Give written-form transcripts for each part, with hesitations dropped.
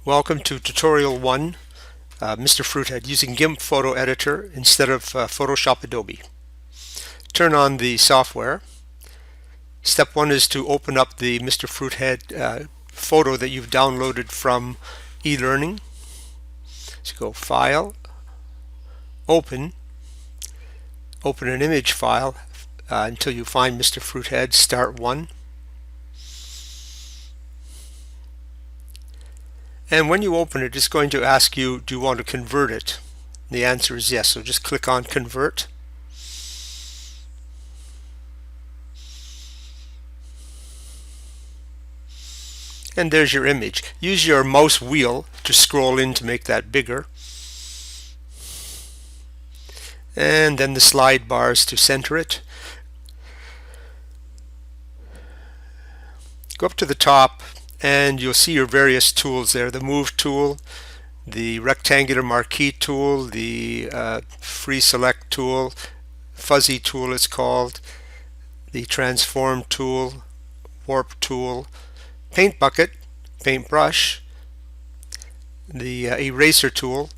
Welcome to Tutorial 1, Mr. Fruithead, using GIMP Photo Editor instead of Photoshop Adobe. Turn on the software. Step 1 is to open up the Mr. Fruithead photo that you've downloaded from e-learning. So go File, Open an image file until you find Mr. Fruithead, Start 1. And when you open it, it's going to ask you, do you want to convert it? The answer is yes, so just click on Convert. And there's your image. Use your mouse wheel to scroll in to make that bigger. And then the slide bars to center it. Go up to the top and you'll see your various tools there. The Move tool, the rectangular Marquee tool, the Free Select tool, Fuzzy tool it's called, the Transform tool, Warp tool, Paint Bucket, Paint Brush, the Eraser tool,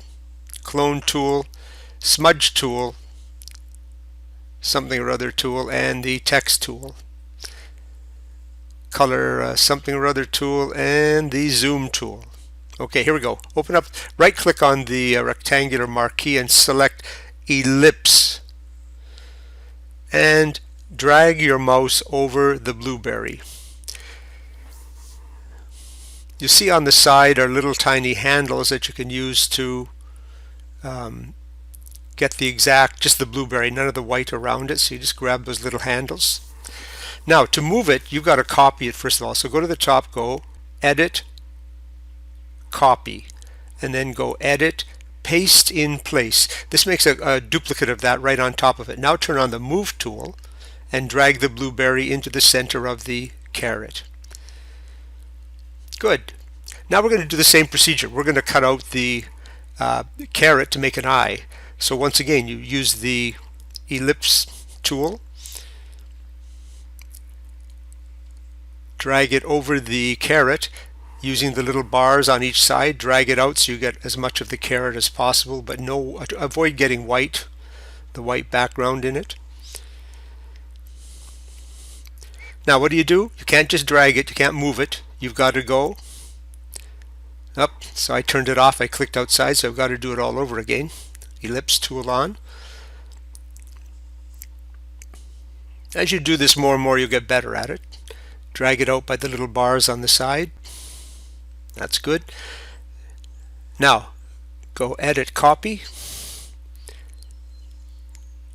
Clone tool, Smudge tool, something or other tool, and the Text tool. Color something or other tool, and the Zoom tool. Okay, here we go. Open up, right click on the rectangular Marquee and select Ellipse, and drag your mouse over the blueberry. You see on the side are little tiny handles that you can use to get the exact, just the blueberry, none of the white around it, so you just grab those little handles. Now to move it, you've got to copy it first of all. So go to the top, go Edit, Copy, and then go Edit, Paste in Place. This makes a duplicate of that right on top of it. Now turn on the Move tool and drag the blueberry into the center of the carrot. Good. Now we're going to do the same procedure. We're going to cut out the carrot to make an eye. So once again, you use the Ellipse tool, drag it over the carrot using the little bars on each side, drag it out so you get as much of the carrot as possible, but avoid getting the white background in it. Now what do? You can't just drag it, you can't move it, you've got to go up. So I turned it off, I clicked outside, so I've got to do it all over again. Ellipse tool on. As you do this more and more, you'll get better at it. Drag it out by the little bars on the side. That's good. Now go Edit, Copy,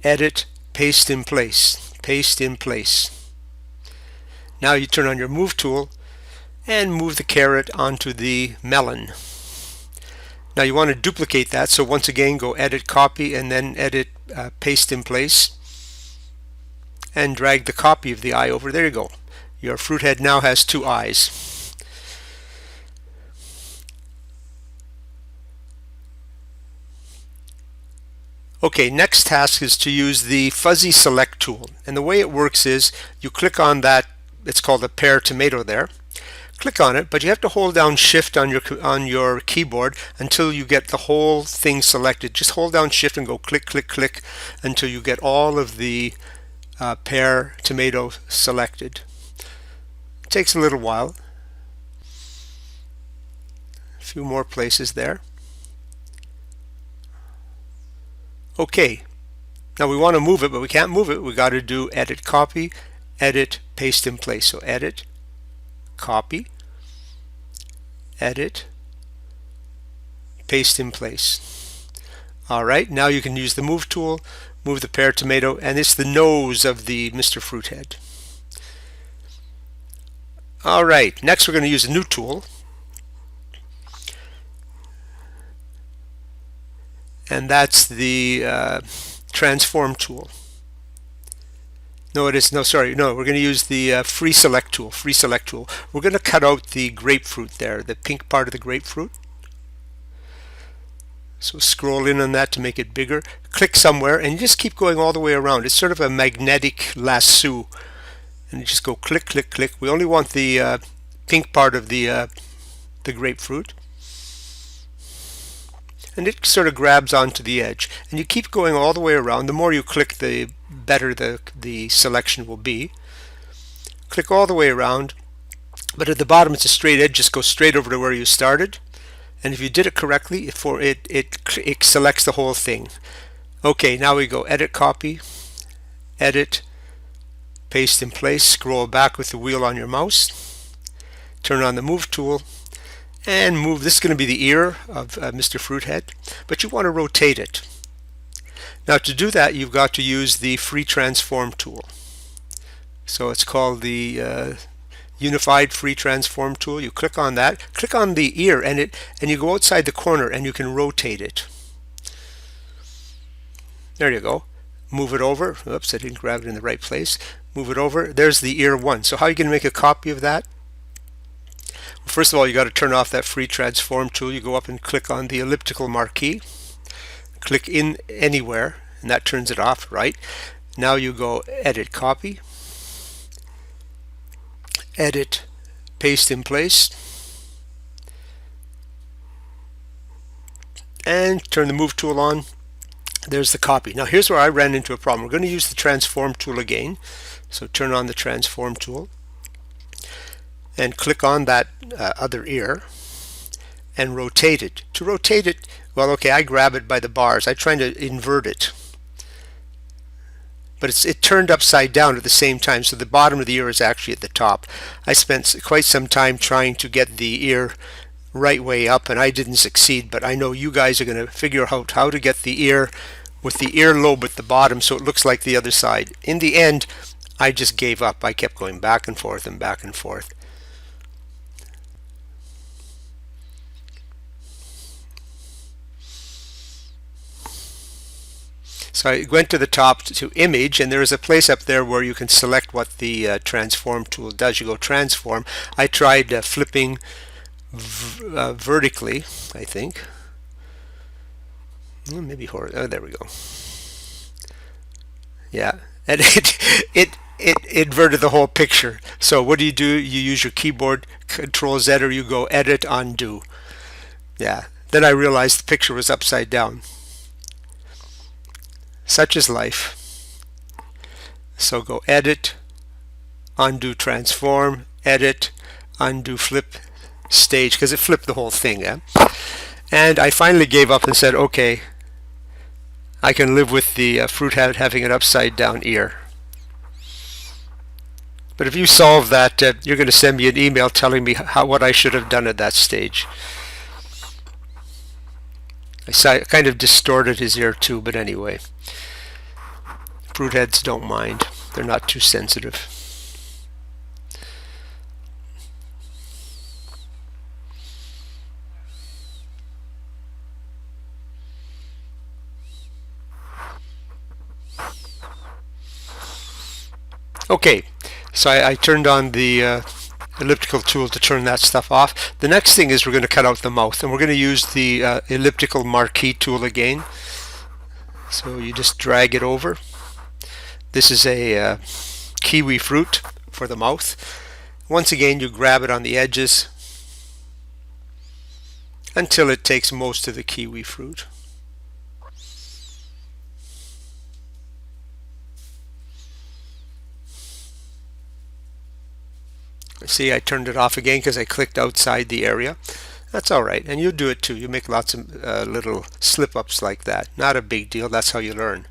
Edit, Paste in Place, Paste in Place. Now you turn on your Move tool and move the carrot onto the melon. Now you want to duplicate that, so once again go Edit, Copy, and then Edit, Paste in Place, and drag the copy of the eye over. There you go. Your Fruithead now has two eyes. Okay, next task is to use the Fuzzy Select tool. And the way it works is you click on that, it's called a pear tomato there. Click on it, but you have to hold down Shift on your keyboard until you get the whole thing selected. Just hold down Shift and go click, click, click until you get all of the pear tomato selected. It takes a little while. A few more places there. Okay, now we want to move it, but we can't move it. We got to do Edit, Copy, Edit, Paste in Place. So Edit, Copy, Edit, Paste in Place. Alright, now you can use the Move tool, move the pear tomato, and it's the nose of the Mr. Fruithead. Alright, next we're going to use a new tool, and that's the Transform tool. No, it is, no, sorry, no, we're going to use the Free Select tool, We're going to cut out the grapefruit there, the pink part of the grapefruit. So scroll in on that to make it bigger. Click somewhere and you just keep going all the way around. It's sort of a magnetic lasso. And you just go click, click, click. We only want the pink part of the grapefruit. and it sort of grabs onto the edge. And you keep going all the way around. The more you click, the better the selection will be. Click all the way around, but at the bottom it's a straight edge. Just go straight over to where you started, and if you did it correctly, it selects the whole thing. Okay, now we go edit, copy, edit, paste in place, scroll back with the wheel on your mouse, turn on the move tool, and move. This is going to be the ear of Mr. Fruithead, but you want to rotate it. Now to do that, you've got to use the free transform tool. So it's called the Unified Free Transform tool. You click on that, click on the ear, and you go outside the corner and you can rotate it. There you go. Move it over. Oops, I didn't grab it in the right place. Move it over. There's the ear 1. So how are you going to make a copy of that? Well, first of all, you got to turn off that free transform tool. You go up and click on the elliptical marquee. Click in anywhere, and that turns it off, right? Now you go edit, copy, edit, paste in place, and turn the move tool on. There's the copy. Now here's where I ran into a problem. We're going to use the transform tool again. So turn on the transform tool and click on that other ear and rotate it. To rotate it, well, okay, I grab it by the bars. I'm trying to invert it, but it turned upside down at the same time, so the bottom of the ear is actually at the top. I spent quite some time trying to get the ear right way up, and I didn't succeed, but I know you guys are going to figure out how to get the ear with the earlobe at the bottom so it looks like the other side. In the end, I just gave up. I kept going back and forth and back and forth. So I went to the top to image, and there is a place up there where you can select what the transform tool does. You go transform. I tried flipping vertically, I think. Well, maybe horizontal. Oh, there we go. Yeah, and it inverted the whole picture. So what do? You use your keyboard, Control Z, or you go edit, undo. Yeah. Then I realized the picture was upside down. Such is life. So go edit, undo, transform, edit, undo, flip, stage, because it flipped the whole thing. Yeah? And I finally gave up and said, okay, I can live with the Fruithead having an upside down ear. But if you solve that, you're going to send me an email telling me what I should have done at that stage. I kind of distorted his ear too, but anyway. Fruitheads don't mind. They're not too sensitive. Okay, so I turned on the elliptical tool to turn that stuff off. The next thing is we're going to cut out the mouth, and we're going to use the elliptical marquee tool again. So you just drag it over. This is a kiwi fruit for the mouth. Once again, you grab it on the edges until it takes most of the kiwi fruit. See, I turned it off again because I clicked outside the area. That's alright, and you'll do it too. You make lots of little slip-ups like that. Not a big deal, that's how you learn.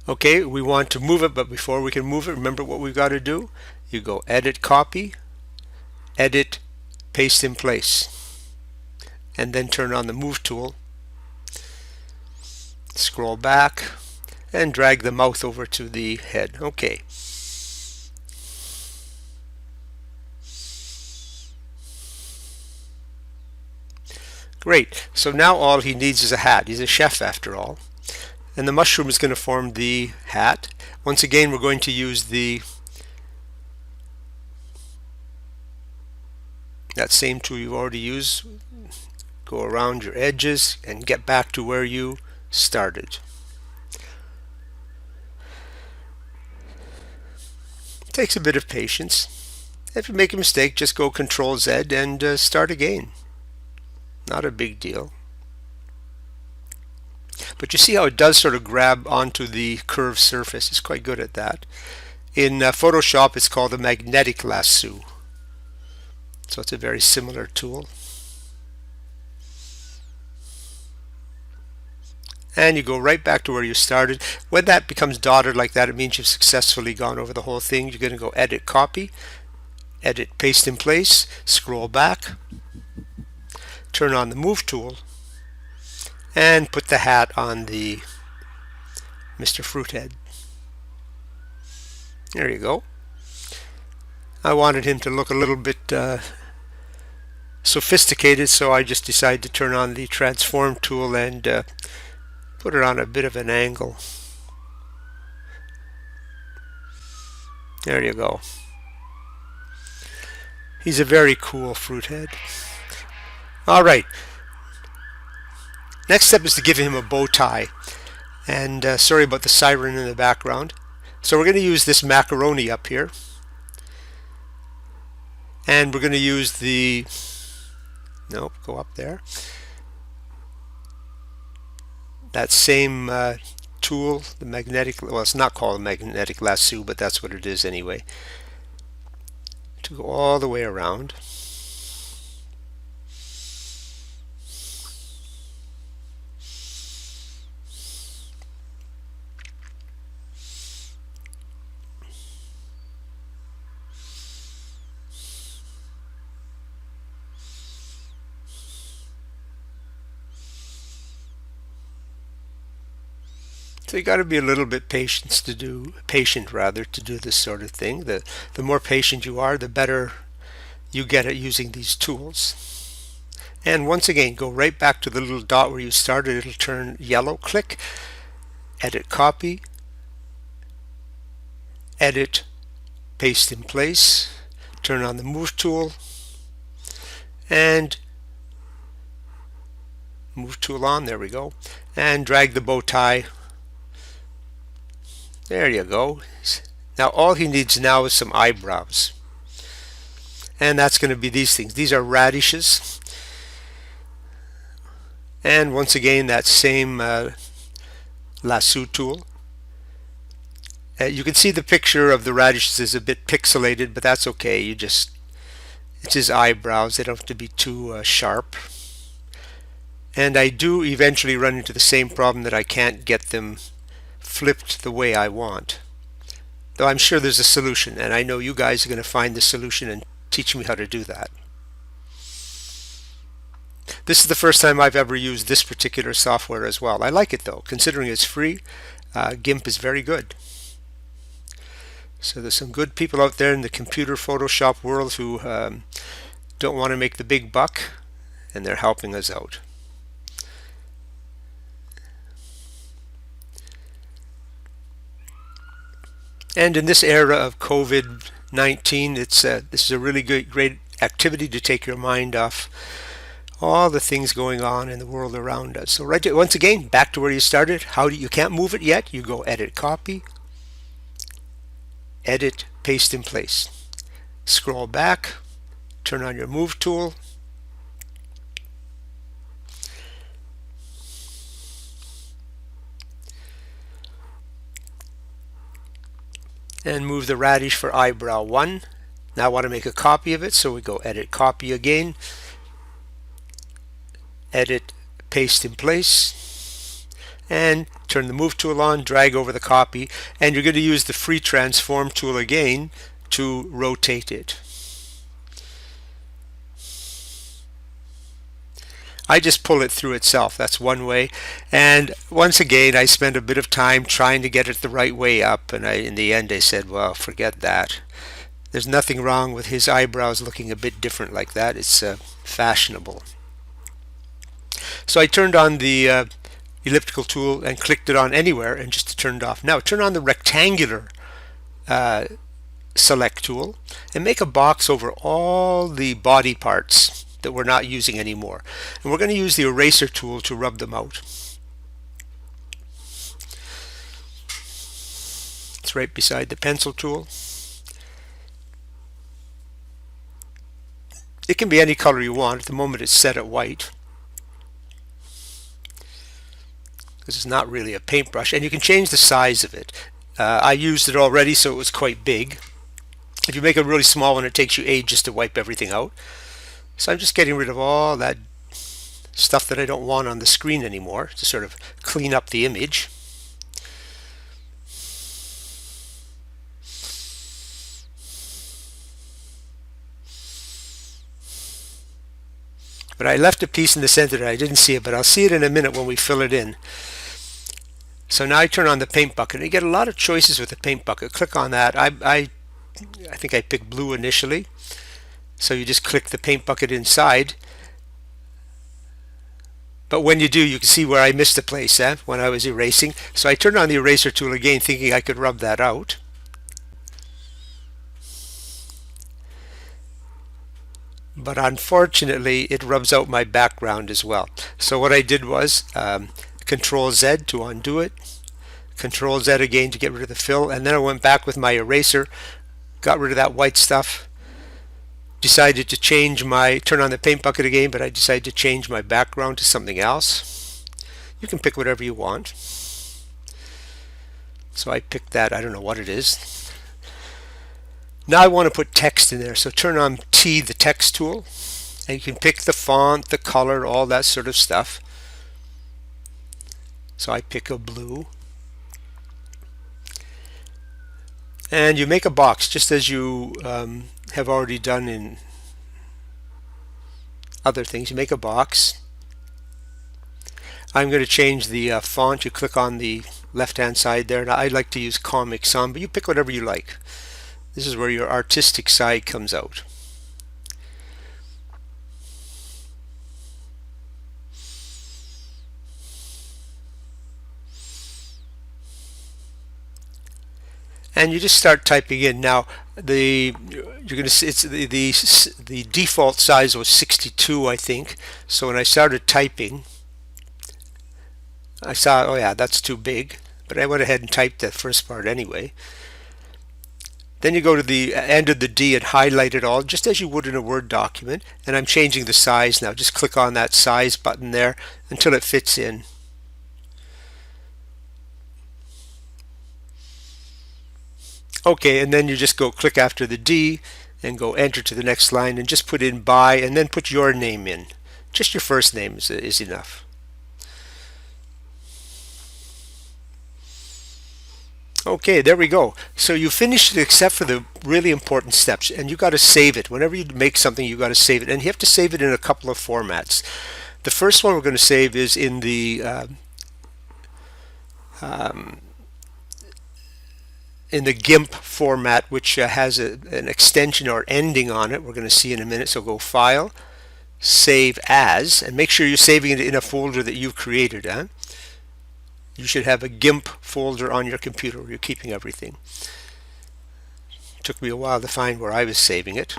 Okay, we want to move it, but before we can move it, remember what we've got to do? You go edit, copy, edit, paste in place, and then turn on the move tool. Scroll back and drag the mouth over to the head. Okay. Great. So now all he needs is a hat. He's a chef after all. And the mushroom is going to form the hat. Once again, we're going to use that same tool you've already used. Go around your edges and get back to where you started. Takes a bit of patience, If you make a mistake, just go Control Z and start again. Not a big deal. But you see how it does sort of grab onto the curved surface. It's quite good at that. In Photoshop, it's called a magnetic lasso. So it's a very similar tool. And you go right back to where you started. When that becomes dotted like that, it means you've successfully gone over the whole thing. You're going to go Edit, Copy, Edit, Paste in Place, scroll back, turn on the Move tool, and put the hat on the Mr. Fruithead. There you go. I wanted him to look a little bit sophisticated, so I just decided to turn on the Transform tool and put it on a bit of an angle. There you go. He's a very cool Fruithead. Alright. Next step is to give him a bow tie. And sorry about the siren in the background. So we're going to use this macaroni up here. And we're going to use the... Nope, go up there. That same tool, the magnetic... Well, it's not called a magnetic lasso, but that's what it is anyway. To go all the way around. So you got to be a little bit patient to do this sort of thing. The more patient you are, the better you get at using these tools. And once again, go right back to the little dot where you started. It'll turn yellow. Click, Edit, Copy, Edit, Paste in Place, turn on the Move tool, and Move tool on. There we go. And drag the bow tie. There you go. Now all he needs now is some eyebrows. And that's going to be these things. These are radishes. And once again, that same lasso tool. You can see the picture of the radishes is a bit pixelated, but that's okay. It's his eyebrows. They don't have to be too sharp. And I do eventually run into the same problem that I can't get them flipped the way I want. Though I'm sure there's a solution, and I know you guys are going to find the solution and teach me how to do that. This is the first time I've ever used this particular software as well. I like it though. Considering it's free, GIMP is very good. So there's some good people out there in the computer Photoshop world who don't want to make the big buck, and they're helping us out. And in this era of COVID-19, this is a really great activity to take your mind off all the things going on in the world around us. So once again, back to where you started. You can't move it yet. You go Edit, Copy, Edit, Paste in Place. Scroll back, turn on your Move tool, and move the radish for eyebrow 1. Now I want to make a copy of it, so we go Edit, Copy again, Edit, Paste in Place, and turn the Move tool on, drag over the copy, and you're going to use the free Transform tool again to rotate it. I just pull it through itself. That's one way. And once again, I spent a bit of time trying to get it the right way up, and in the end I said, well, forget that. There's nothing wrong with his eyebrows looking a bit different like that. It's fashionable. So I turned on the elliptical tool and clicked it on anywhere and just turned it off. Now turn on the rectangular select tool and make a box over all the body parts that we're not using anymore. And we're going to use the eraser tool to rub them out. It's right beside the pencil tool. It can be any color you want. At the moment it's set at white, because it's not really a paintbrush, and you can change the size of it. I used it already, so it was quite big. If you make a really small one, it takes you ages to wipe everything out. So I'm just getting rid of all that stuff that I don't want on the screen anymore to sort of clean up the image. But I left a piece in the center that I didn't see it, but I'll see it in a minute when we fill it in. So now I turn on the paint bucket, and you get a lot of choices with the paint bucket. Click on that. I think I picked blue initially. So you just click the paint bucket inside. But when you do, you can see where I missed a place when I was erasing. So I turned on the eraser tool again, thinking I could rub that out. But unfortunately, it rubs out my background as well. So what I did was Control Z to undo it, Control Z again to get rid of the fill, and then I went back with my eraser, got rid of that white stuff, decided to change turn on the paint bucket again, but I decided to change my background to something else. You can pick whatever you want. So I picked that, I don't know what it is. Now I want to put text in there, so turn on T, the text tool, and you can pick the font, the color, all that sort of stuff. So I pick a blue. And you make a box, just as you have already done in other things. You make a box. I'm going to change the font. You click on the left-hand side there. Now, I like to use Comic Sans, but you pick whatever you like. This is where your artistic side comes out. And you just start typing in. Now you're going to see it's the default size was 62, I think. So when I started typing, I saw, oh yeah, that's too big. But I went ahead and typed that first part anyway. Then you go to the end of the D and highlight it all, just as you would in a Word document. And I'm changing the size now. Just click on that size button there until it fits in. Okay, and then you just go click after the D and go enter to the next line and just put in by, and then put your name in. Just your first name is enough. Okay, there we go. So you finished it except for the really important steps, and you got to save it. Whenever you make something, you got to save it, and you have to save it in a couple of formats. The first one we're going to save is in the GIMP format, which has an extension or ending on it. We're going to see in a minute. So go File, Save As, and make sure you're saving it in a folder that you've created. You should have a GIMP folder on your computer where you're keeping everything. It took me a while to find where I was saving it,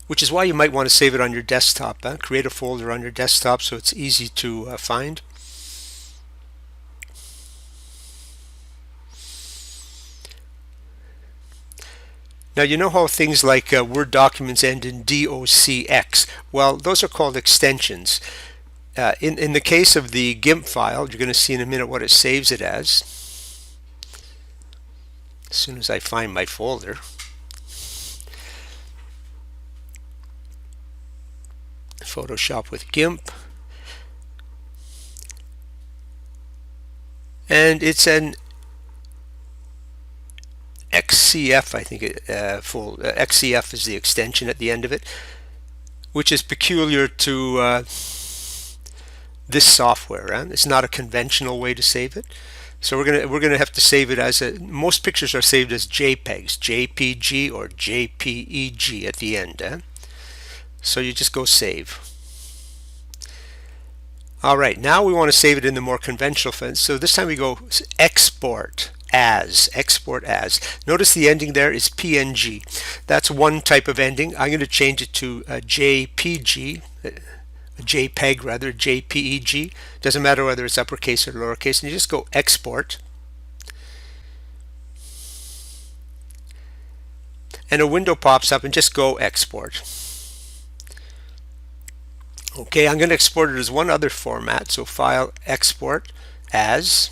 which is why you might want to save it on your desktop. Create a folder on your desktop so it's easy to find. Now you know how things like Word documents end in docx. Well, those are called extensions. In the case of the GIMP file, you're going to see in a minute what it saves it as soon as I find my folder. Photoshop with GIMP. And it's an XCF, I think XCF is the extension at the end of it, which is peculiar to this software. It's not a conventional way to save it. So we're gonna have to save it as most pictures are saved as JPEGs, JPG or JPEG at the end. So you just go save. All right, now we want to save it in the more conventional fashion. So this time we go export as. Notice the ending there is PNG. That's one type of ending. I'm going to change it to JPG. JPEG rather, JPEG. Doesn't matter whether it's uppercase or lowercase, and you just go export. and a window pops up, and just go export. Okay, I'm going to export it as one other format, so File, Export as.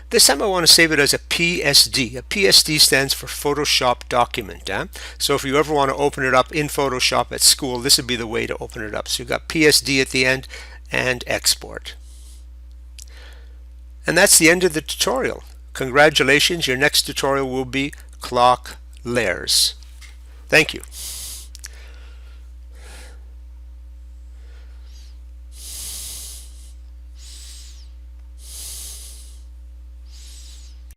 This time I want to save it as a PSD. A PSD stands for Photoshop document. So if you ever want to open it up in Photoshop at school, this would be the way to open it up. So you've got PSD at the end and export. And that's the end of the tutorial. Congratulations, your next tutorial will be clock layers. Thank you.